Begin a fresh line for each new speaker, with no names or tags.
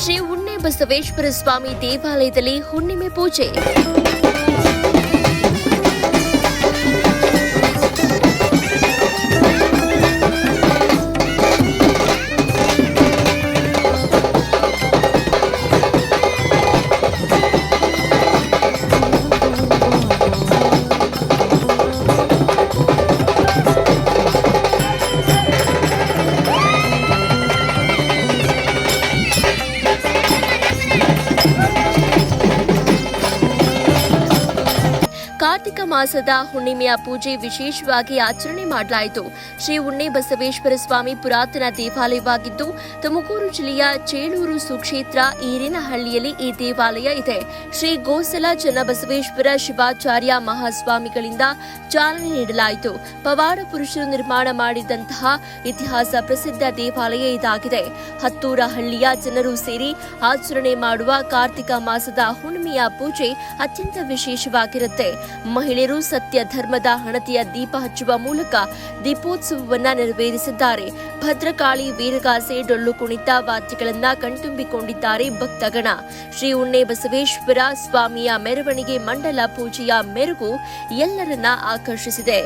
ಶ್ರೀ ಉಣ್ಣೆ ಬಸವೇಶ್ವರ ಸ್ವಾಮಿ ದೇವಾಲಯದಲ್ಲಿ ಹುಣ್ಣಿಮೆ ಪೂಜೆ. ಕಾರ್ತಿಕ ಮಾಸದ ಹುಣ್ಣಿಮೆಯ ಪೂಜೆ ವಿಶೇಷವಾಗಿ ಆಚರಣೆ ಮಾಡಲಾಯಿತು. ಶ್ರೀ ಉಣ್ಣೆ ಬಸವೇಶ್ವರ ಸ್ವಾಮಿ ಪುರಾತನ ದೇವಾಲಯವಾಗಿದ್ದು, ತುಮಕೂರು ಜಿಲ್ಲೆಯ ಚೇಳೂರು ಸುಕ್ಷೇತ್ರ ಈರಿನಹಳ್ಳಿಯಲ್ಲಿ ಈ ದೇವಾಲಯ ಇದೆ. ಶ್ರೀ ಗೋಸಲ ಚನ್ನಬಸವೇಶ್ವರ ಶಿವಾಚಾರ್ಯ ಮಹಾಸ್ವಾಮಿಗಳಿಂದ ಚಾಲನೆ ನೀಡಲಾಯಿತು. ಪವಾಡ ಪುರುಷರು ನಿರ್ಮಾಣ ಮಾಡಿದಂತಹ ಇತಿಹಾಸ ಪ್ರಸಿದ್ಧ ದೇವಾಲಯ ಇದಾಗಿದೆ. ಹತ್ತೂರಹಳ್ಳಿಯ ಜನರು ಸೇರಿ ಆಚರಣೆ ಮಾಡುವ ಕಾರ್ತಿಕ ಮಾಸದ ಹುಣ್ಣಿಮೆಯ ಪೂಜೆ ಅತ್ಯಂತ ವಿಶೇಷವಾಗಿರುತ್ತೆ. ಮಹಿಳೆಯರು ಸತ್ಯ ಧರ್ಮದ ಹಣತೆಯ ದೀಪ ಹಚ್ಚುವ ಮೂಲಕ ದೀಪೋತ್ಸವವನ್ನ ನೆರವೇರಿಸಿದ್ದಾರೆ. ಭದ್ರಕಾಳಿ, ವೀರಗಾಸೆ, ಡೊಳ್ಳು ಕುಣಿತ, ವಾದ್ಯಗಳನ್ನ ಕಣ್ತುಂಬಿಕೊಂಡಿದ್ದಾರೆ ಭಕ್ತಗಣ. ಶ್ರೀ ಉಣ್ಣೆ ಬಸವೇಶ್ವರ ಸ್ವಾಮಿಯ ಮೆರವಣಿಗೆ ಮಂಡಲ ಪೂಜೆಯ ಮೆರುಗು ಎಲ್ಲರನ್ನ ಆಕರ್ಷಿಸಿದೆ.